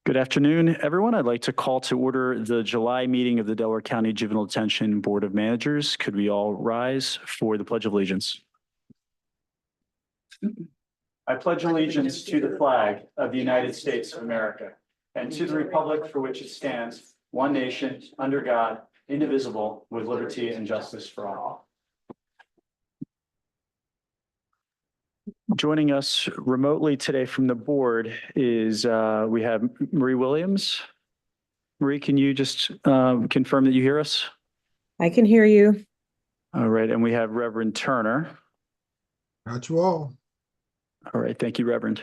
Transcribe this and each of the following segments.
Good afternoon, everyone. I'd like to call to order the July meeting of the Delaware County Juvenile Detention Board of Managers. Could we all rise for the Pledge of Allegiance? I pledge allegiance to the flag of the United States of America and to the republic for which it stands, one nation, under God, indivisible, with liberty and justice for all. Joining us remotely today from the board is we have Marie Williams. Marie, can you just confirm that you hear us? I can hear you. All right, and we have Reverend Turner. Got you all. All right, thank you, Reverend.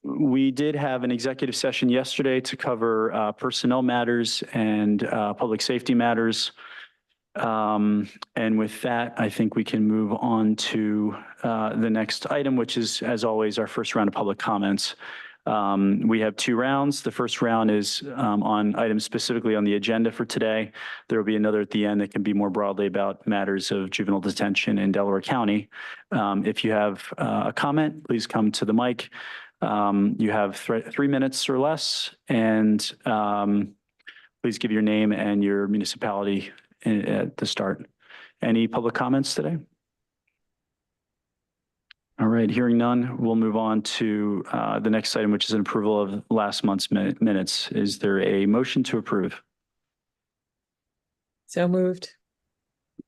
We did have an executive session yesterday to cover personnel matters and public safety matters. And with that, I think we can move on to the next item, which is, as always, our first round of public comments. We have two rounds. The first round is on items specifically on the agenda for today. There will be another at the end that can be more broadly about matters of juvenile detention in Delaware County. If you have a comment, please come to the mic. You have 3 minutes or less, and please give your name and your municipality at the start. Any public comments today? All right, hearing none, we'll move on to the next item, which is an approval of last month's minutes. Is there a motion to approve? So moved.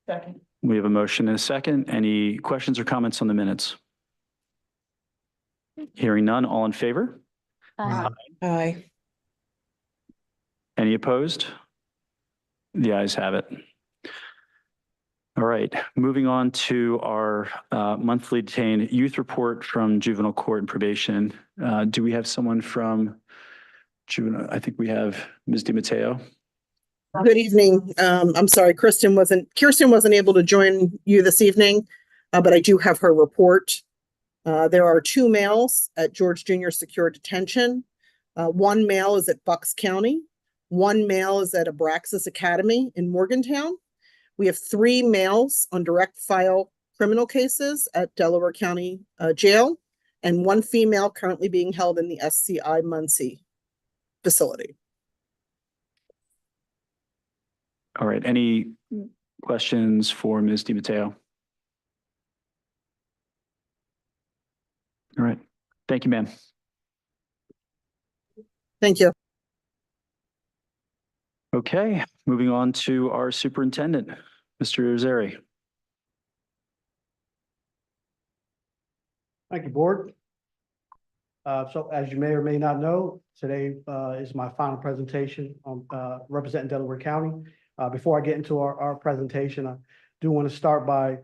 Second. We have a motion and a second. Any questions or comments on the minutes? Hearing none, all in favor? Aye. Aye. Any opposed? The ayes have it. All right, moving on to our monthly detained youth report from juvenile court and probation. Do we have someone from juvenile? I think we have Ms. DiMatteo. Good evening. I'm sorry, Kirsten wasn't able to join you this evening, but I do have her report. There are 2 males at George Jr. Secure Detention. 1 male is at Bucks County. 1 male is at Abraxas Academy in Morgantown. We have 3 males on direct file criminal cases at Delaware County Jail, and 1 female currently being held in the SCI Muncie facility. All right, any questions for Ms. DiMatteo? All right, thank you, ma'am. Thank you. Okay, moving on to our superintendent, Mr. Irizarry. Thank you, board. So as you may or may not know, today is my final presentation on representing Delaware County. Before I get into our presentation, I do want to start by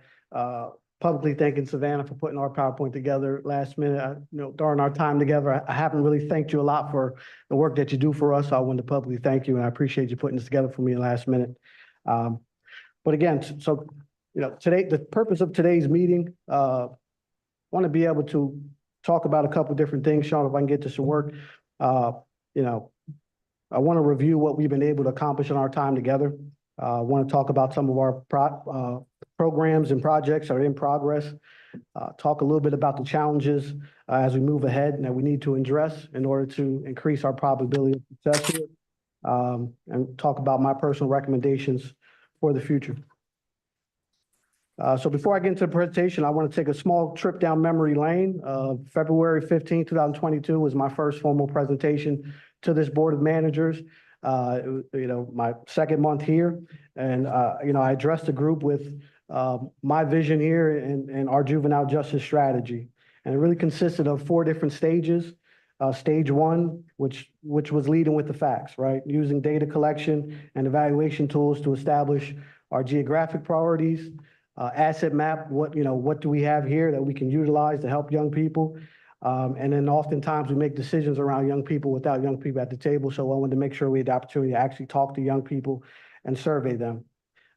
publicly thanking Savannah for putting our PowerPoint together last minute. During our time together, I haven't really thanked you a lot for the work that you do for us. So I wanted to publicly thank you, and I appreciate you putting this together for me last minute. But again, so today, the purpose of today's meeting, want to be able to talk about a couple of different things. Sean, if I can get to some work, I want to review what we've been able to accomplish in our time together. I want to talk about some of our programs and projects that are in progress. Talk a little bit about the challenges as we move ahead and that we need to address in order to increase our probability of success here. And talk about my personal recommendations for the future. So before I get into the presentation, I want to take a small trip down memory lane. February 15, 2022 was my first formal presentation to this board of managers. My second month here, and I addressed the group with my vision here and our juvenile justice strategy, and it really consisted of 4 different stages. Stage 1, which was leading with the facts, right? Using data collection and evaluation tools to establish our geographic priorities, asset map. What do we have here that we can utilize to help young people? And then oftentimes we make decisions around young people without young people at the table. So I wanted to make sure we had the opportunity to actually talk to young people and survey them.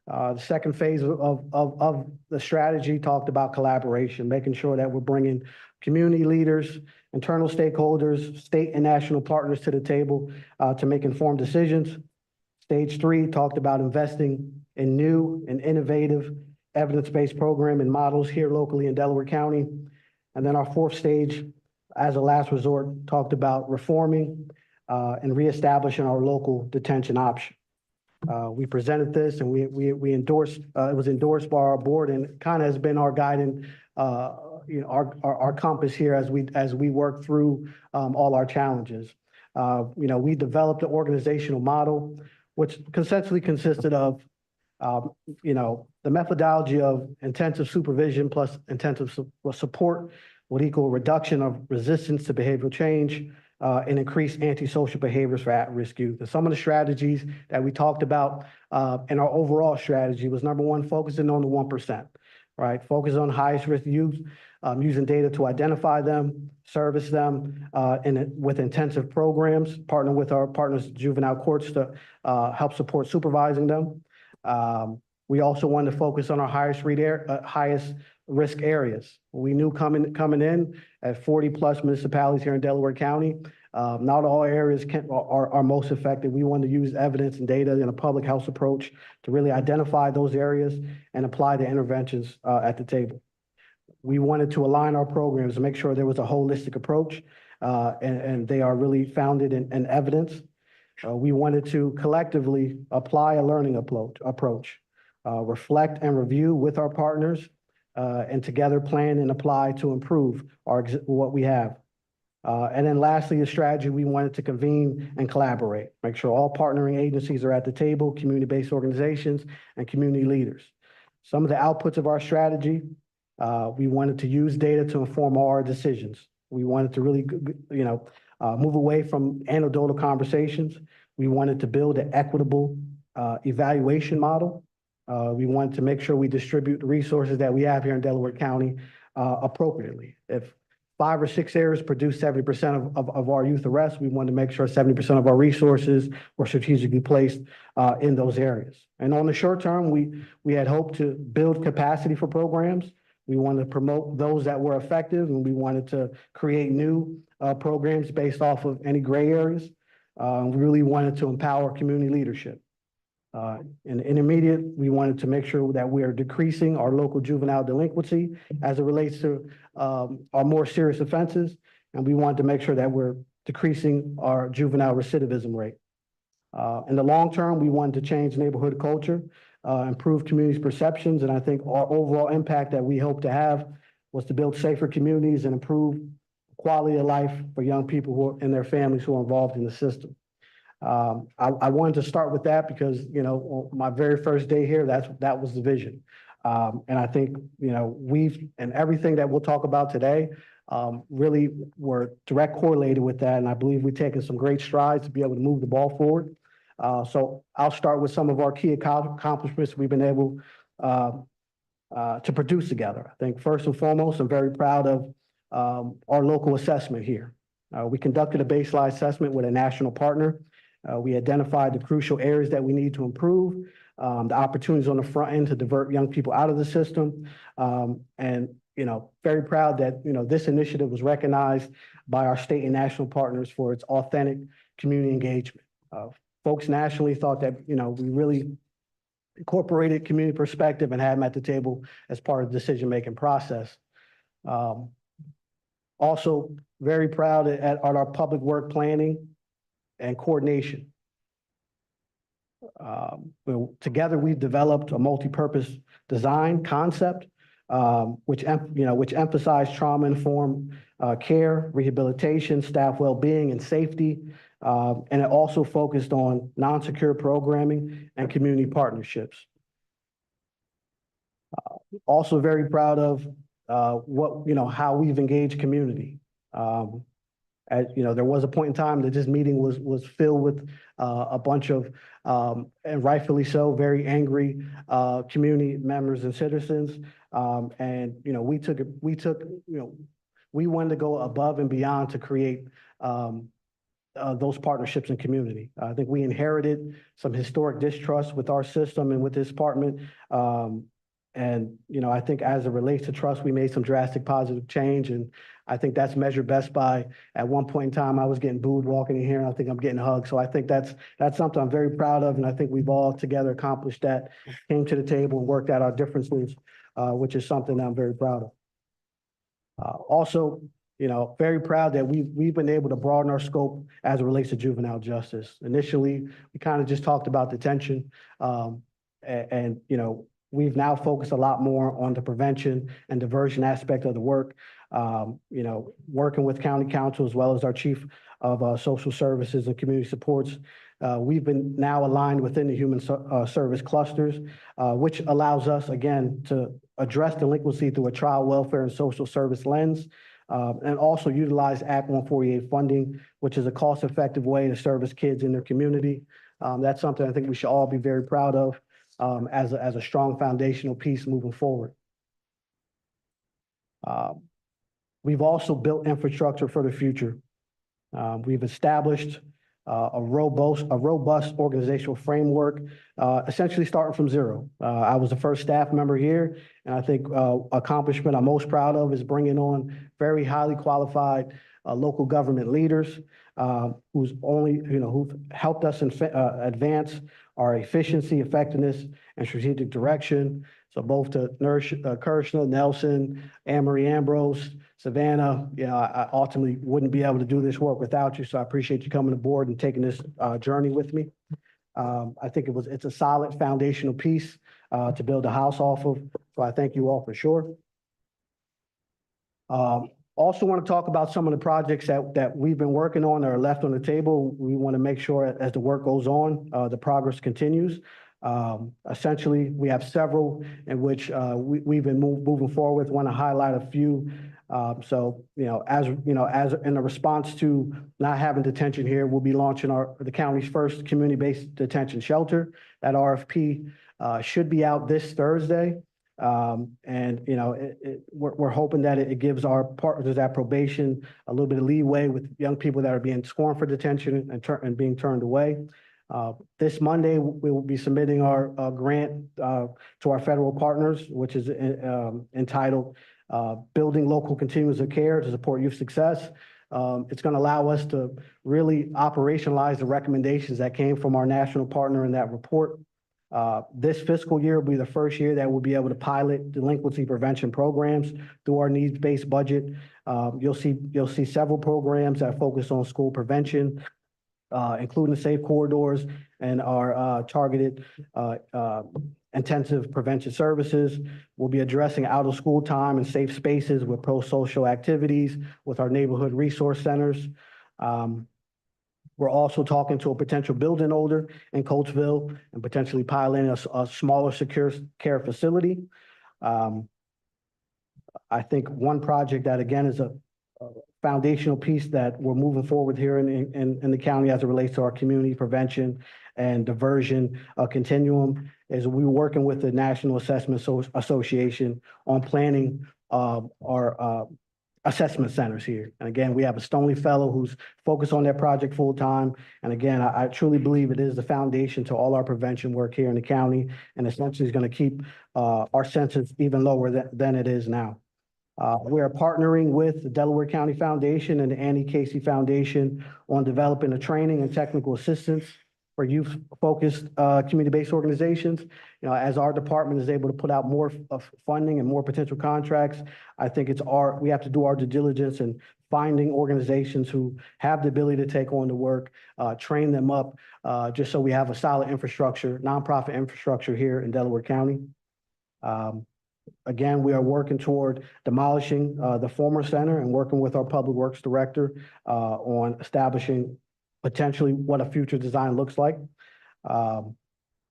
The second phase of the strategy talked about collaboration, making sure that we're bringing community leaders, internal stakeholders, state and national partners to the table to make informed decisions. Stage 3 talked about investing in new and innovative evidence-based program and models here locally in Delaware County. And then our 4th stage, as a last resort, talked about reforming and reestablishing our local detention option. We presented this and we endorsed, it was endorsed by our board and kind of has been our guiding, our compass here as we work through all our challenges. We developed an organizational model, which essentially consisted of, the methodology of intensive supervision plus intensive support would equal reduction of resistance to behavioral change, and increase antisocial behaviors for at-risk youth. And some of the strategies that we talked about in our overall strategy was number one, focusing on the 1%, right? Focus on highest risk youth, using data to identify them, service them, with intensive programs, partner with our partners, juvenile courts, to help support supervising them. We also wanted to focus on our highest risk areas. We knew coming in at 40 plus municipalities here in Delaware County, not all areas are most effective. We wanted to use evidence and data in a public health approach to really identify those areas and apply the interventions at the table. We wanted to align our programs to make sure there was a holistic approach, and they are really founded in evidence. We wanted to collectively apply a learning approach, reflect and review with our partners, and together plan and apply to improve what we have. And then lastly, the strategy, we wanted to convene and collaborate, make sure all partnering agencies are at the table, community-based organizations, and community leaders. Some of the outputs of our strategy, we wanted to use data to inform all our decisions. We wanted to really, move away from anecdotal conversations. We wanted to build an equitable evaluation model. We wanted to make sure we distribute the resources that we have here in Delaware County appropriately. If 5 or 6 areas produce 70% of our youth arrests, we wanted to make sure 70% of our resources were strategically placed in those areas. And on the short term, we had hoped to build capacity for programs. We wanted to promote those that were effective, and we wanted to create new programs based off of any gray areas. We really wanted to empower community leadership. In the intermediate, we wanted to make sure that we are decreasing our local juvenile delinquency as it relates to our more serious offenses, and we wanted to make sure that we're decreasing our juvenile recidivism rate. In the long term, we wanted to change neighborhood culture, improve communities' perceptions, and I think our overall impact that we hope to have was to build safer communities and improve quality of life for young people and their families who are involved in the system. I wanted to start with that because, on my very first day here, that was the vision. And I think, and everything that we'll talk about today, really were direct correlated with that. And I believe we've taken some great strides to be able to move the ball forward. So I'll start with some of our key accomplishments we've been able to produce together. I think first and foremost, I'm very proud of our local assessment here. We conducted a baseline assessment with a national partner. We identified the crucial areas that we need to improve, the opportunities on the front end to divert young people out of the system. And, very proud that, this initiative was recognized by our state and national partners for its authentic community engagement. Folks nationally thought that, we really incorporated community perspective and had them at the table as part of the decision-making process. Also very proud at our public work planning and coordination. Together, we've developed a multi-purpose design concept, which emphasized trauma-informed care, rehabilitation, staff well-being, and safety. And it also focused on non-secure programming and community partnerships. Also very proud of how we've engaged community. There was a point in time that this meeting was filled with a bunch of, and rightfully so, very angry community members and citizens. And we wanted to go above and beyond to create those partnerships in community. I think we inherited some historic distrust with our system and with this department. And, I think as it relates to trust, we made some drastic positive change. And I think that's measured best by, at one point in time, I was getting booed walking in here, and I think I'm getting hugged. So I think that's something I'm very proud of. And I think we've all together accomplished that, came to the table and worked out our differences, which is something I'm very proud of. Also, very proud that we've been able to broaden our scope as it relates to juvenile justice. Initially, we kind of just talked about detention, and we've now focused a lot more on the prevention and diversion aspect of the work. Working with county council as well as our chief of social services and community supports. We've been now aligned within the human service clusters, which allows us, again, to address delinquency through a child welfare and social service lens, and also utilize Act 148 funding, which is a cost-effective way to service kids in their community. That's something I think we should all be very proud of as a strong foundational piece moving forward. We've also built infrastructure for the future. We've established a robust organizational framework, essentially starting from zero. I was the first staff member here, and I think accomplishment I'm most proud of is bringing on very highly qualified local government leaders who've helped us advance our efficiency, effectiveness, and strategic direction. So both to Nurse Kirshner, Nelson, Anne Marie Ambrose, Savannah, I ultimately wouldn't be able to do this work without you. So I appreciate you coming aboard and taking this journey with me. I think it's a solid foundational piece to build a house off of. So I thank you all for sure. Also want to talk about some of the projects that we've been working on or left on the table. We want to make sure as the work goes on, the progress continues. Essentially, we have several in which we've been moving forward. Want to highlight a few. As in a response to not having detention here, we'll be launching the county's first community-based detention shelter. That RFP should be out this Thursday. We're hoping that it gives our partners at probation a little bit of leeway with young people that are being scorned for detention and being turned away. This Monday, we will be submitting our grant to our federal partners, which is entitled Building Local Continuums of Care to Support Youth Success. It's going to allow us to really operationalize the recommendations that came from our national partner in that report. This fiscal year will be the first year that we'll be able to pilot delinquency prevention programs through our needs-based budget. You'll see several programs that focus on school prevention, including the safe corridors and our targeted intensive prevention services. We'll be addressing out of school time and safe spaces with pro-social activities with our neighborhood resource centers. We're also talking to a potential building owner in Coatesville and potentially piloting a smaller secure care facility. I think one project that, again, is a foundational piece that we're moving forward here in the county as it relates to our community prevention and diversion continuum is we're working with the National Assessment Association on planning our assessment centers here. And again, we have a Stoney Fellow who's focused on that project full time. And again, I truly believe it is the foundation to all our prevention work here in the county, and essentially is going to keep our census even lower than it is now. We are partnering with the Delaware County Foundation and the Annie Casey Foundation on developing a training and technical assistance for youth-focused community-based organizations. As our department is able to put out more of funding and more potential contracts, I think we have to do our due diligence in finding organizations who have the ability to take on the work, train them up, just so we have a solid infrastructure, nonprofit infrastructure here in Delaware County. Again, we are working toward demolishing the former center and working with our public works director on establishing potentially what a future design looks like.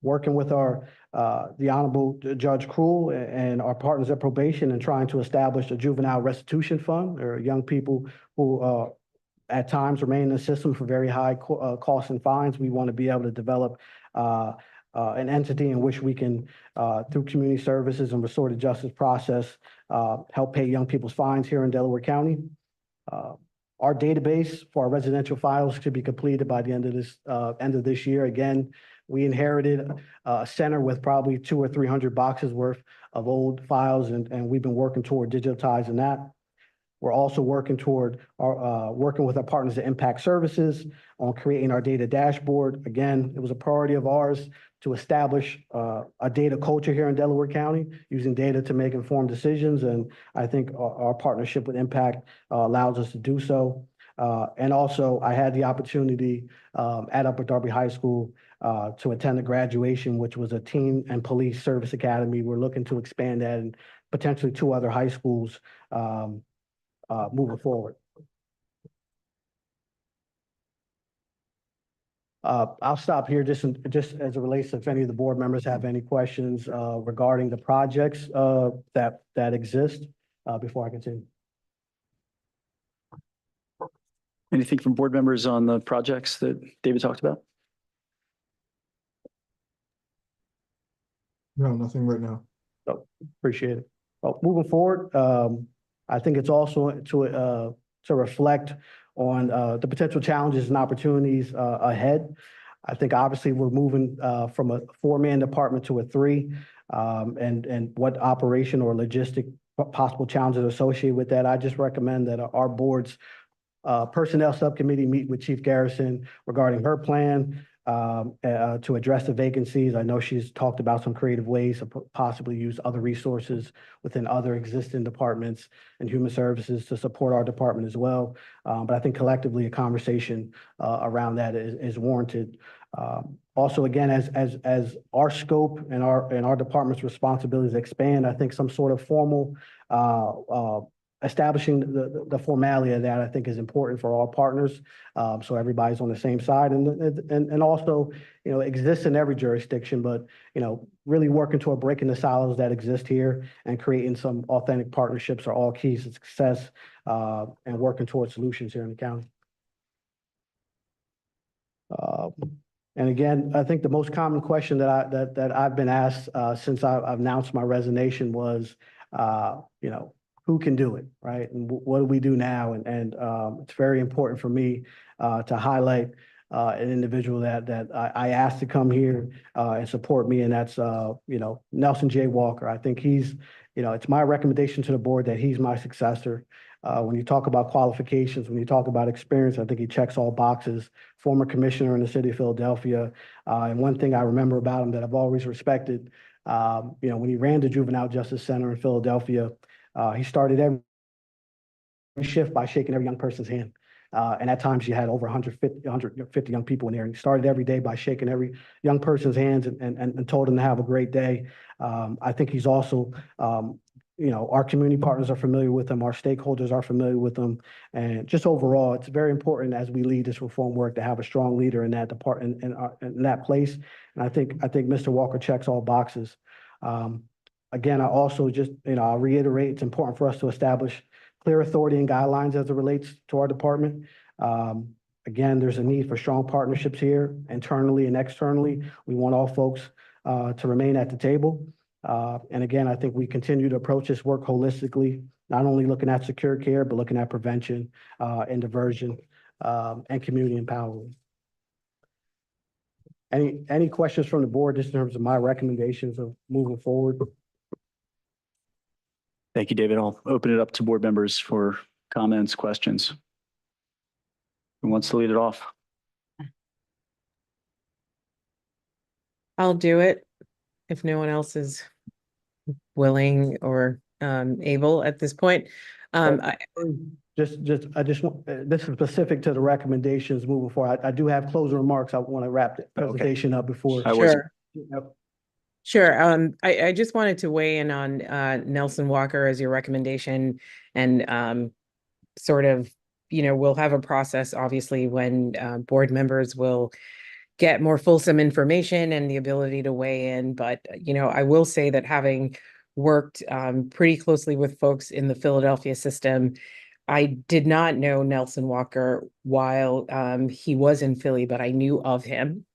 Working with the Honorable Judge Krull and our partners at probation and trying to establish a juvenile restitution fund or young people who at times remain in the system for very high costs and fines. We want to be able to develop an entity in which we can, through community services and restorative justice process, help pay young people's fines here in Delaware County. Our database for our residential files should be completed by the end of this year. Again, we inherited a center with probably 200 or 300 boxes worth of old files, and we've been working toward digitizing that. We're also working toward working with our partners at Impact Services on creating our data dashboard. Again, it was a priority of ours to establish a data culture here in Delaware County, using data to make informed decisions. And I think our partnership with Impact allows us to do so. And also, I had the opportunity at Upper Darby High School to attend the graduation, which was a teen and police service academy. We're looking to expand that and potentially 2 other high schools moving forward. I'll stop here just as it relates to if any of the board members have any questions regarding the projects that exist before I continue. Anything from board members on the projects that David talked about? No, nothing right now. Appreciate it. Well, moving forward, I think it's also to reflect on the potential challenges and opportunities ahead. I think obviously we're moving from a 4-man department to a 3, and what operation or logistic possible challenges associated with that. I just recommend that our board's personnel subcommittee meet with Chief Garrison regarding her plan to address the vacancies. I know she's talked about some creative ways to possibly use other resources within other existing departments and human services to support our department as well. But I think collectively a conversation around that is warranted. Also, again, as our scope and our department's responsibilities expand, I think some sort of formal establishing the formality of that, I think, is important for all partners, so everybody's on the same side, and also, exists in every jurisdiction, but really working toward breaking the silos that exist here and creating some authentic partnerships are all keys to success, and working towards solutions here in the county. And again, I think the most common question that I've been asked since I've announced my resignation was, who can do it, right? And what do we do now? And it's very important for me to highlight an individual that I asked to come here and support me, and that's Nelson J. Walker. I think he's, it's my recommendation to the board that he's my successor. When you talk about qualifications, when you talk about experience, I think he checks all boxes. Former commissioner in the city of Philadelphia, and one thing I remember about him that I've always respected, when he ran the Juvenile Justice Center in Philadelphia. He started every shift by shaking every young person's hand. And at times you had over 150 young people in there. And he started every day by shaking every young person's hands and told them to have a great day. I think he's also, our community partners are familiar with him. Our stakeholders are familiar with him. And just overall, it's very important as we lead this reform work to have a strong leader in that department, in that place. And I think Mr. Walker checks all boxes. Again, I also just, I'll reiterate, it's important for us to establish clear authority and guidelines as it relates to our department. Again, there's a need for strong partnerships here, internally and externally. We want all folks to remain at the table. And again, I think we continue to approach this work holistically, not only looking at secure care, but looking at prevention and diversion and community empowerment. Any questions from the board just in terms of my recommendations of moving forward? Thank you, David. I'll open it up to board members for comments, questions. Who wants to lead it off? I'll do it if no one else is willing or able at this point. I just want, this is specific to the recommendations moving forward. I do have closing remarks. I want to wrap the presentation up before. Sure. Yep. Sure. I just wanted to weigh in on Nelson Walker as your recommendation, and sort of, we'll have a process, obviously, when board members will get more fulsome information and the ability to weigh in. But, I will say that having worked pretty closely with folks in the Philadelphia system, I did not know Nelson Walker while he was in Philly, but I knew of him.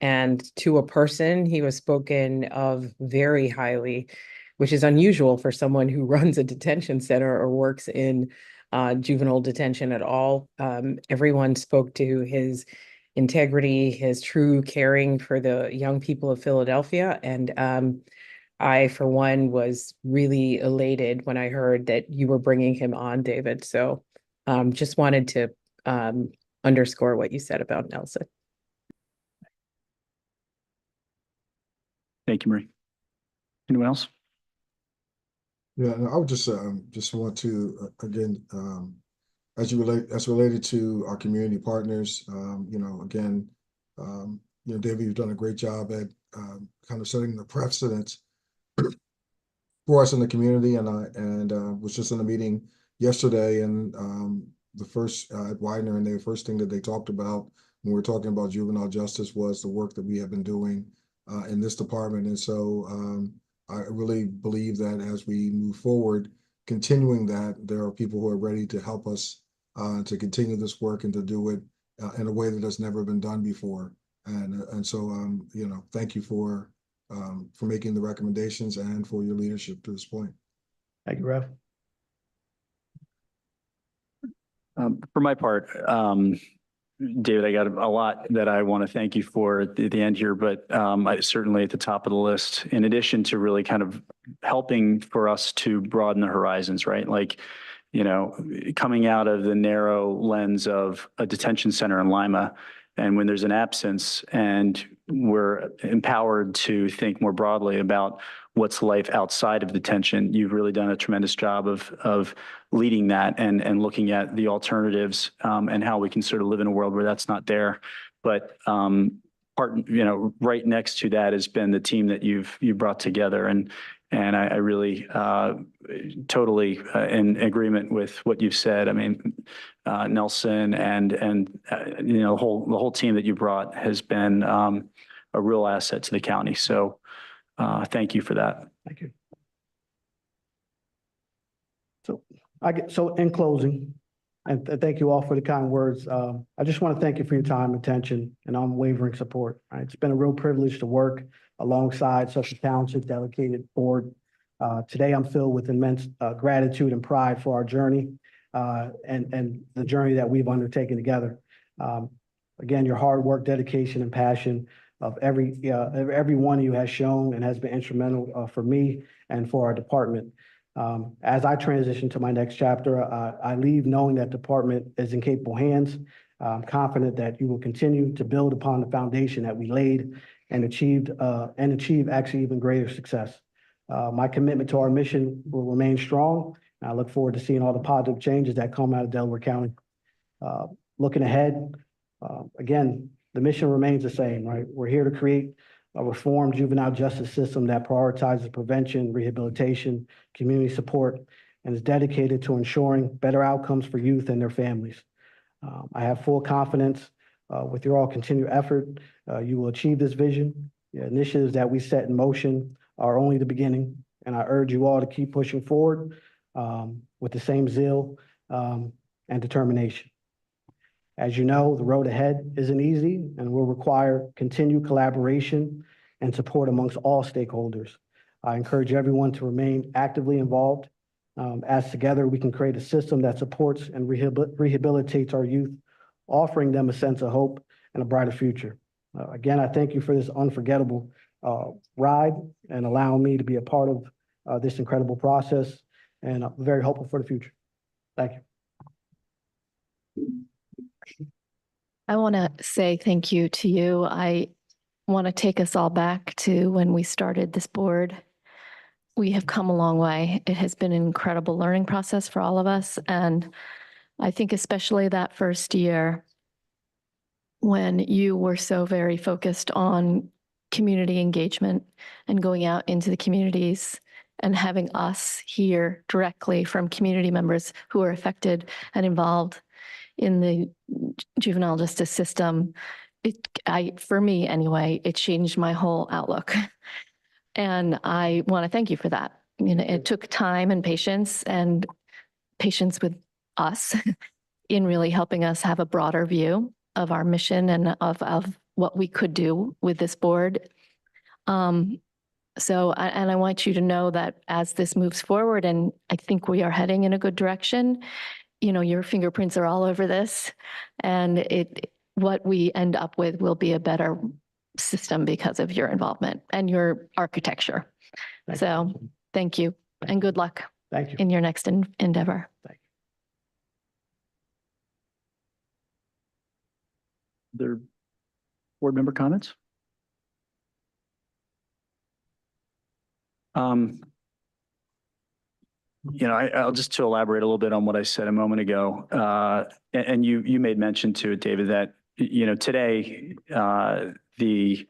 And to a person, he was spoken of very highly, which is unusual for someone who runs a detention center or works in juvenile detention at all. Everyone spoke to his integrity, his true caring for the young people of Philadelphia. And I, for one, was really elated when I heard that you were bringing him on, David. So just wanted to underscore what you said about Nelson. Thank you, Marie. Anyone else? Yeah, and I would just want to, again, as related to our community partners, again, David, you've done a great job at kind of setting the precedent for us in the community, and I was just in a meeting yesterday, and the first at Widener, and the first thing that they talked about when we were talking about juvenile justice was the work that we have been doing in this department, and so I really believe that as we move forward, continuing that, there are people who are ready to help us to continue this work and to do it in a way that has never been done before, and so thank you for making the recommendations and for your leadership to this point. Thank you, Rev. For my part, David, I got a lot that I want to thank you for at the end here, but I certainly at the top of the list, in addition to really kind of helping for us to broaden the horizons, right? Like, coming out of the narrow lens of a detention center in Lima, and when there's an absence and we're empowered to think more broadly about what's life outside of detention, you've really done a tremendous job of leading that and looking at the alternatives and how we can sort of live in a world where that's not there. But right next to that has been the team that you've brought together, and I really totally in agreement with what you've said. I mean, Nelson and the whole team that you brought has been a real asset to the county. So thank you for that. Thank you. So in closing, and thank you all for the kind words. I just want to thank you for your time, attention, and unwavering support. Right? It's been a real privilege to work alongside such a talented, dedicated board. Today, I'm filled with immense gratitude and pride for our journey and the journey that we've undertaken together. Again, your hard work, dedication, and passion of every one of you has shown and has been instrumental for me and for our department. As I transition to my next chapter, I leave knowing that the department is in capable hands. I'm confident that you will continue to build upon the foundation that we laid and achieve actually even greater success. My commitment to our mission will remain strong. And I look forward to seeing all the positive changes that come out of Delaware County. Looking ahead, again, the mission remains the same, right? We're here to create a reformed juvenile justice system that prioritizes prevention, rehabilitation, community support, and is dedicated to ensuring better outcomes for youth and their families. I have full confidence with your all continued effort, you will achieve this vision. The initiatives that we set in motion are only the beginning, and I urge you all to keep pushing forward with the same zeal and determination. As you know, the road ahead isn't easy and will require continued collaboration and support amongst all stakeholders. I encourage everyone to remain actively involved as together we can create a system that supports and rehabilitates our youth, offering them a sense of hope and a brighter future. Again, I thank you for this unforgettable ride and allowing me to be a part of this incredible process, and I'm very hopeful for the future. Thank you. I want to say thank you to you. I want to take us all back to when we started this board. We have come a long way. It has been an incredible learning process for all of us. And I think especially that first year when you were so very focused on community engagement and going out into the communities and having us hear directly from community members who are affected and involved in the juvenile justice system, for me anyway, it changed my whole outlook. And I want to thank you for that. It took time and patience with us in really helping us have a broader view of our mission and of what we could do with this board. And I want you to know that as this moves forward, and I think we are heading in a good direction, your fingerprints are all over this, and what we end up with will be a better system because of your involvement and your architecture. Thank you. So thank you and good luck Thank you. in your next endeavor. Other board member comments? I'll just to elaborate a little bit on what I said a moment ago. And you made mention to it, David, that, today, the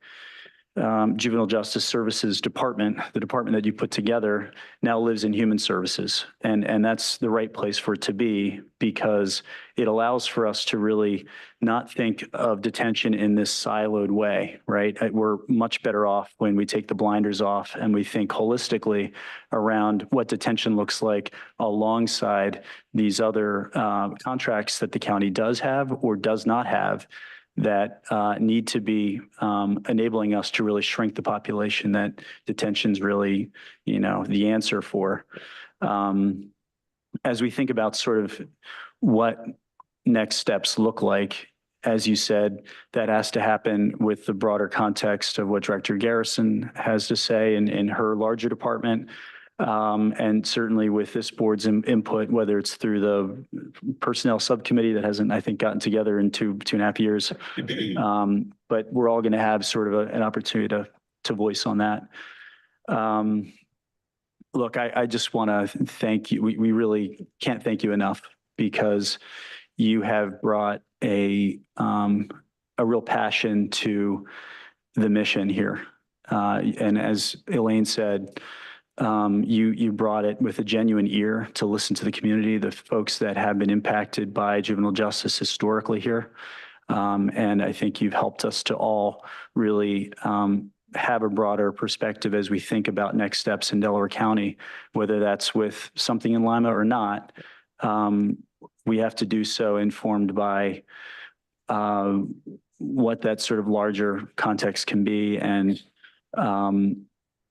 Juvenile Justice Services Department, the department that you put together, now lives in Human Services. And that's the right place for it to be, because it allows for us to really not think of detention in this siloed way, right? We're much better off when we take the blinders off and we think holistically around what detention looks like alongside these other contracts that the county does have or does not have, that need to be enabling us to really shrink the population that detention's really, the answer for. As we think about sort of what next steps look like, as you said, that has to happen with the broader context of what Director Garrison has to say in her larger department. And certainly with this board's input, whether it's through the personnel subcommittee that hasn't, I think, gotten together in two and a half years. But we're all going to have sort of an opportunity to voice on that. Look, I just want to thank you. We really can't thank you enough, because you have brought a real passion to the mission here. And as Elaine said, you brought it with a genuine ear to listen to the community, the folks that have been impacted by juvenile justice historically here. And I think you've helped us to all really have a broader perspective as we think about next steps in Delaware County, whether that's with something in Lima or not. We have to do so informed by what that sort of larger context can be, and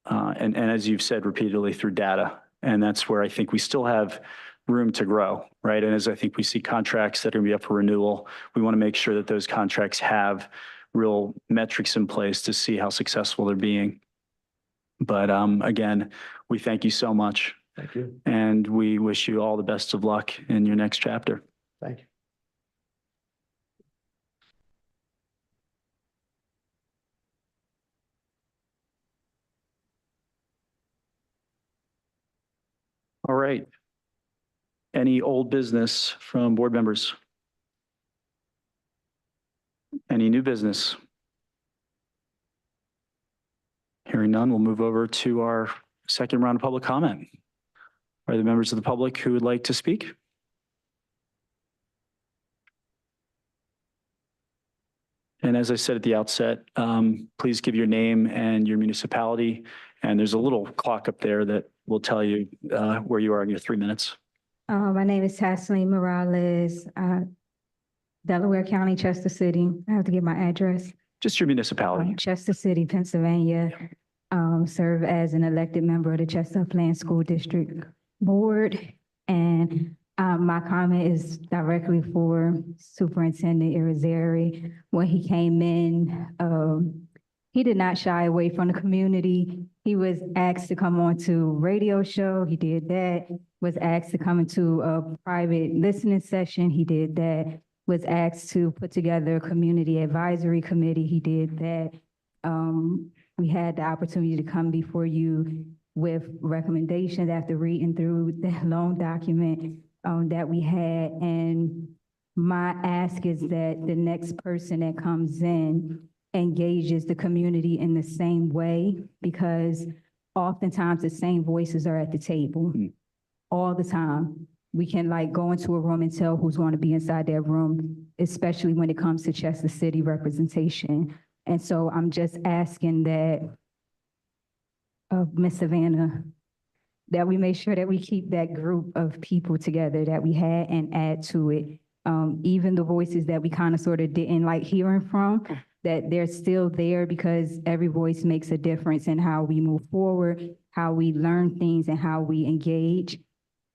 as you've said repeatedly, through data. And that's where I think we still have room to grow, right? And as I think we see contracts that are going to be up for renewal, we want to make sure that those contracts have real metrics in place to see how successful they're being. But again, we thank you so much. Thank you. And we wish you all the best of luck in your next chapter. Thank you. All right. Any old business from board members? Any new business? Hearing none, we'll move over to our second round of public comment. Are there members of the public who would like to speak? And as I said at the outset, please give your name and your municipality. And there's a little clock up there that will tell you where you are in your 3 minutes. My name is Tasleen Morales, Delaware County, Chester City. I have to give my address. Just your municipality. Chester City, Pennsylvania. Serve as an elected member of the Chester Upland School District Board. And my comment is directly for Superintendent Irizarry. When he came in, he did not shy away from the community. He was asked to come on to radio show. He did that. Was asked to come into a private listening session. He did that. Was asked to put together a community advisory committee. He did that. We had the opportunity to come before you with recommendations after reading through the loan document that we had. And my ask is that the next person that comes in engages the community in the same way, because oftentimes the same voices are at the table all the time. We can go into a room and tell who's going to be inside that room, especially when it comes to Chester City representation. And so I'm just asking that of Ms. Savannah, that we make sure that we keep that group of people together that we had and add to it. Even the voices that we kind of sort of didn't like hearing from, that they're still there, because every voice makes a difference in how we move forward, how we learn things, and how we engage.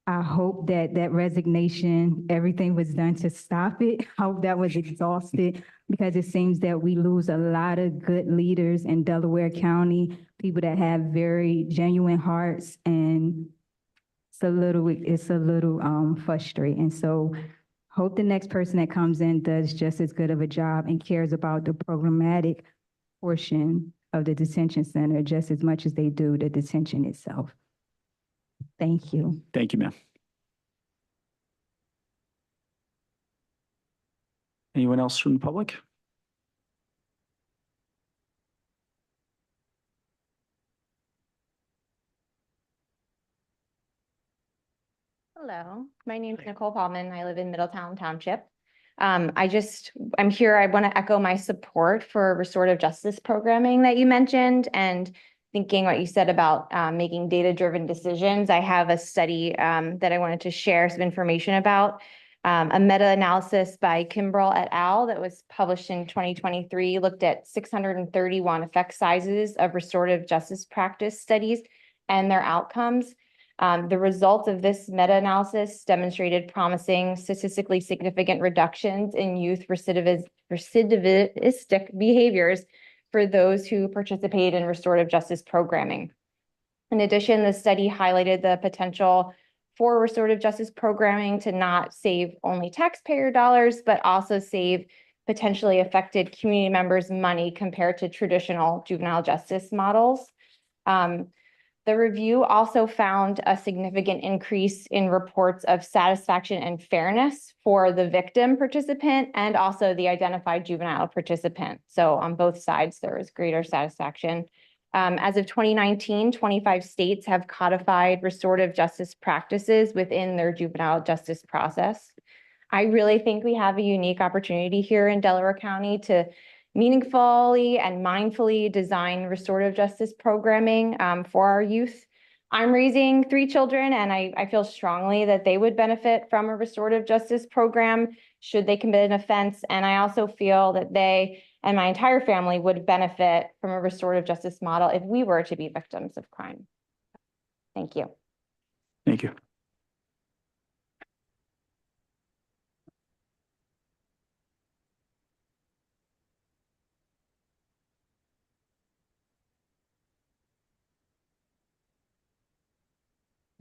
I hope that that resignation, everything was done to stop it. I hope that was exhausted because it seems that we lose a lot of good leaders in Delaware County, people that have very genuine hearts, and it's a little frustrating. So hope the next person that comes in does just as good of a job and cares about the programmatic portion of the detention center just as much as they do the detention itself. Thank you. Thank you, ma'am. Anyone else from the public? Hello, my name is Nicole Paulman. I live in Middletown Township. I'm here, I want to echo my support for restorative justice programming that you mentioned, and thinking what you said about making data-driven decisions. I have a study that I wanted to share some information about. A meta-analysis by Kimbrell et al. That was published in 2023 looked at 631 effect sizes of restorative justice practice studies and their outcomes. The results of this meta-analysis demonstrated promising statistically significant reductions in youth recidivistic behaviors for those who participate in restorative justice programming. In addition, the study highlighted the potential for restorative justice programming to not save only taxpayer dollars, but also save potentially affected community members money compared to traditional juvenile justice models. The review also found a significant increase in reports of satisfaction and fairness for the victim participant and also the identified juvenile participant. So on both sides, there was greater satisfaction. As of 2019, 25 states have codified restorative justice practices within their juvenile justice process. I really think we have a unique opportunity here in Delaware County to meaningfully and mindfully design restorative justice programming for our youth. I'm raising 3 children, and I feel strongly that they would benefit from a restorative justice program should they commit an offense. And I also feel that they and my entire family would benefit from a restorative justice model if we were to be victims of crime. Thank you. Thank you.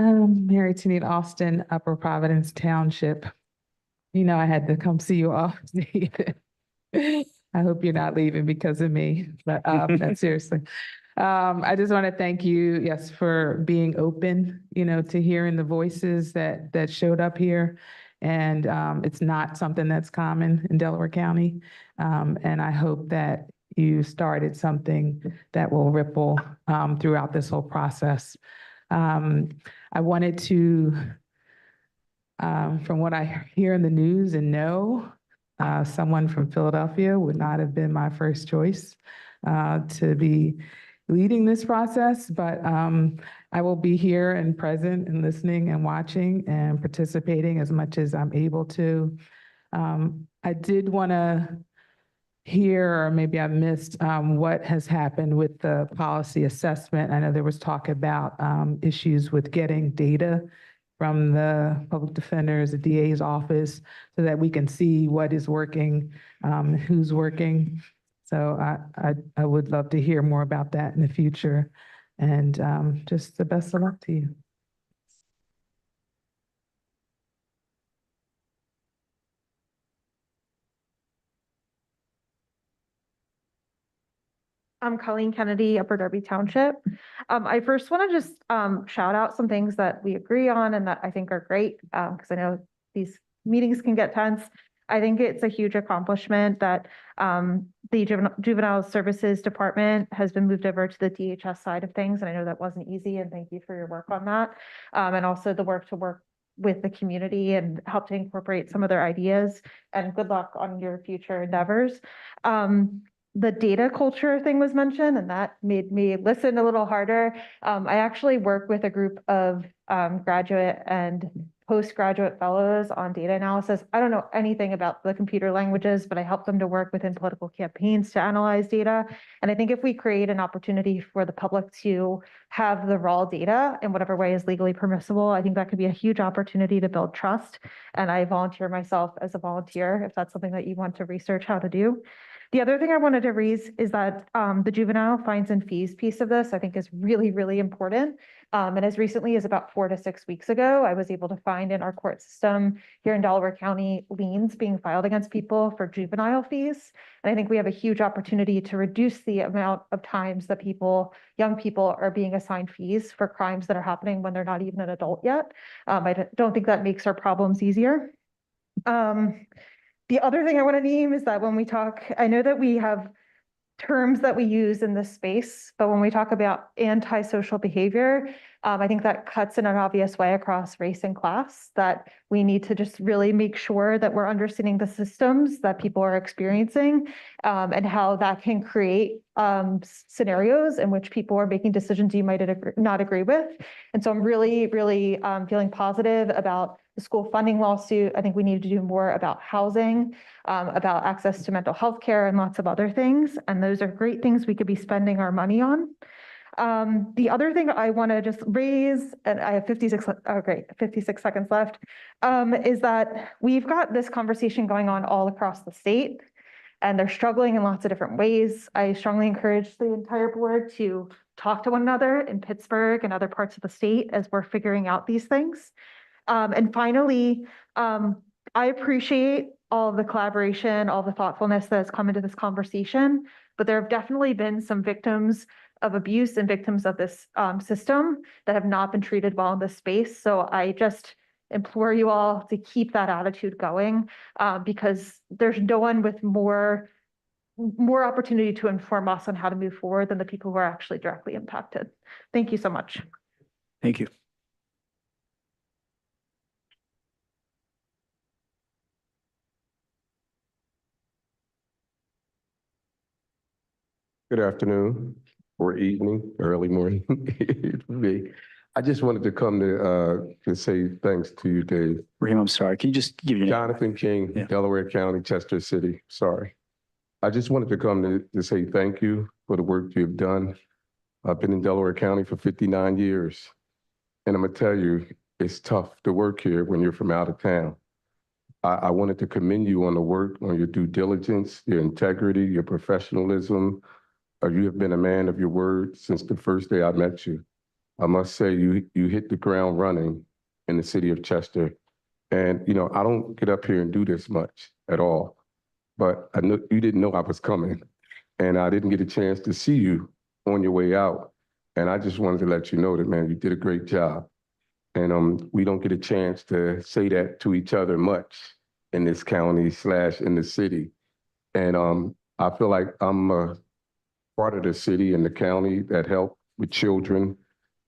Mary Tanita Austin, Upper Providence Township. You know, I had to come see you all. I hope you're not leaving because of me, but no, seriously. I just want to thank you, yes, for being open, you know, to hearing the voices that showed up here. And it's not something that's common in Delaware County. And I hope that you started something that will ripple throughout this whole process. I wanted to, from what I hear in the news and know, someone from Philadelphia would not have been my first choice to be leading this process, but I will be here and present and listening and watching and participating as much as I'm able to. I did want to hear, or maybe I missed, what has happened with the policy assessment. I know there was talk about issues with getting data from the public defender's, the DA's office, so that we can see what is working, who's working. So I would love to hear more about that in the future. And just the best of luck to you. I'm Colleen Kennedy, Upper Darby Township. I first want to just shout out some things that we agree on and that I think are great, because I know these meetings can get tense. I think it's a huge accomplishment that the Juvenile Services Department has been moved over to the DHS side of things. And I know that wasn't easy, and thank you for your work on that. And also the work with the community and help to incorporate some of their ideas, and good luck on your future endeavors. The data culture thing was mentioned, and that made me listen a little harder. I actually work with a group of graduate and postgraduate fellows on data analysis. I don't know anything about the computer languages, but I help them to work within political campaigns to analyze data. And I think if we create an opportunity for the public to have the raw data in whatever way is legally permissible, I think that could be a huge opportunity to build trust. And I volunteer myself as a volunteer if that's something that you want to research how to do. The other thing I wanted to raise is that the juvenile fines and fees piece of this, I think, is really, really important. And as recently as about 4 to 6 weeks ago, I was able to find in our court system here in Delaware County liens being filed against people for juvenile fees. And I think we have a huge opportunity to reduce the amount of times that young people are being assigned fees for crimes that are happening when they're not even an adult yet. I don't think that makes our problems easier. The other thing I want to name is that when we talk, I know that we have terms that we use in this space, but when we talk about antisocial behavior, I think that cuts in an obvious way across race and class, that we need to just really make sure that we're understanding the systems that people are experiencing and how that can create scenarios in which people are making decisions you might not agree with. And so I'm really, really feeling positive about the school funding lawsuit. I think we need to do more about housing, about access to mental health care and lots of other things. And those are great things we could be spending our money on. The other thing I want to just raise, and I have 56 seconds left, is that we've got this conversation going on all across the state, and they're struggling in lots of different ways. I strongly encourage the entire board to talk to one another in Pittsburgh and other parts of the state as we're figuring out these things. And finally, I appreciate all of the collaboration, all the thoughtfulness that has come into this conversation, but there have definitely been some victims of abuse and victims of this system that have not been treated well in this space. So I just implore you all to keep that attitude going because there's no one with more opportunity to inform us on how to move forward than the people who are actually directly impacted. Thank you so much. Thank you. Good afternoon, or evening, early morning. I just wanted to come to say thanks to you, Dave. Raheem, I'm sorry. Can you just give your name? Jonathan King, Yeah. Delaware County, Chester City. Sorry. I just wanted to come to say thank you for the work you've done. I've been in Delaware County for 59 years. And I'm gonna tell you, it's tough to work here when you're from out of town. I wanted to commend you on the work, on your due diligence, your integrity, your professionalism. You have been a man of your word since the first day I met you. I must say you hit the ground running in the city of Chester. And, you know, I don't get up here and do this much at all, but I know you didn't know I was coming and I didn't get a chance to see you on your way out. And I just wanted to let you know that, man, you did a great job. And we don't get a chance to say that to each other much in this county / in the city. And I feel like I'm a part of the city and the county that help with children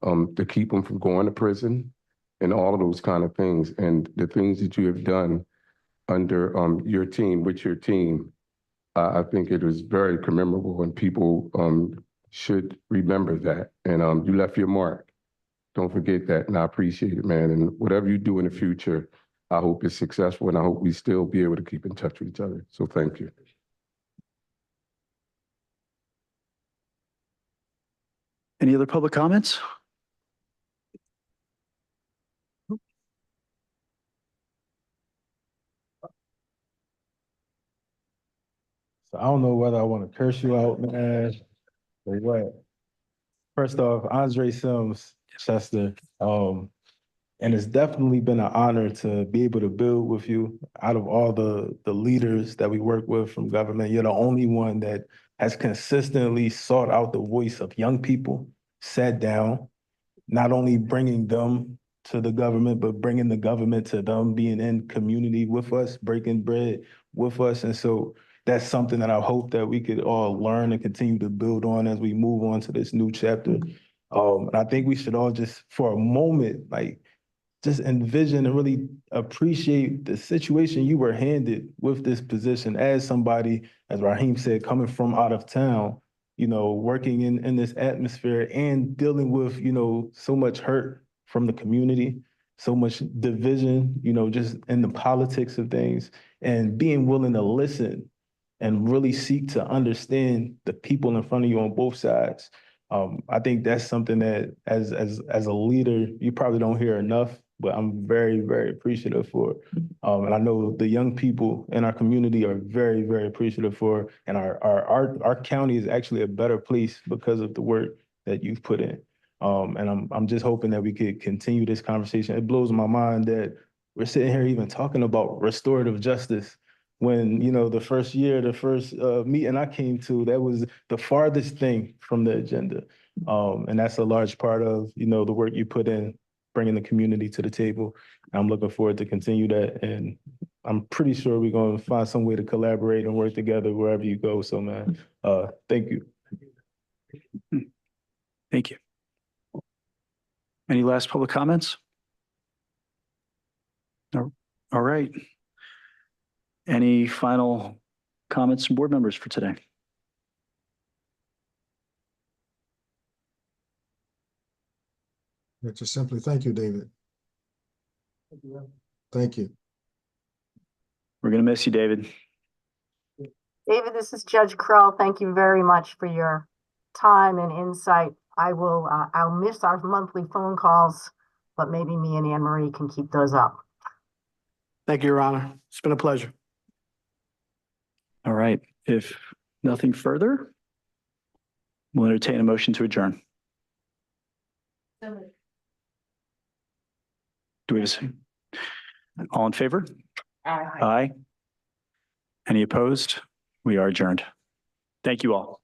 to keep them from going to prison and all of those kind of things. And the things that you have done under your team, with your team, I think it was very commemorable and people should remember that. And you left your mark. Don't forget that. And I appreciate it, man. And whatever you do in the future, I hope it's successful and I hope we still be able to keep in touch with each other. So thank you. Any other public comments? So I don't know whether I want to curse you out, man, or what. First off, Andre Sims, Chester, and it's definitely been an honor to be able to build with you. Out of all the leaders that we work with from government, you're the only one that has consistently sought out the voice of young people, sat down, not only bringing them to the government, but bringing the government to them, being in community with us, breaking bread with us. And so that's something that I hope that we could all learn and continue to build on as we move on to this new chapter. And I think we should all just, for a moment, like, just envision and really appreciate the situation you were handed with this position as somebody, as Raheem said, coming from out of town, you know, working in this atmosphere and dealing with, you know, so much hurt from the community. so much division, you know, just in the politics of things, and being willing to listen and really seek to understand the people in front of you on both sides. I think that's something that as a leader, you probably don't hear enough, but I'm very, very appreciative for. And I know the young people in our community are very, very appreciative for, and our county is actually a better place because of the work that you've put in. And I'm just hoping that we could continue this conversation. It blows my mind that we're sitting here even talking about restorative justice when, you know, the first meeting I came to, that was the farthest thing from the agenda. And that's a large part of, you know, the work you put in, bringing the community to the table. I'm looking forward to continue that. And I'm pretty sure we're going to find some way to collaborate and work together wherever you go. So, man, thank you. Thank you. Any last public comments? No. All right. Any final comments from board members for today? Yeah, just simply thank you, David. Thank you. We're going to miss you, David. David, this is Judge Kroll. Thank you very much for your time and insight. I'll miss our monthly phone calls, but maybe me and Anne Marie can keep those up. Thank you, Your Honor. It's been a pleasure. All right. If nothing further, we'll entertain a motion to adjourn. Do we have a second? All in favor? Aye. Aye. Any opposed? We are adjourned. Thank you all.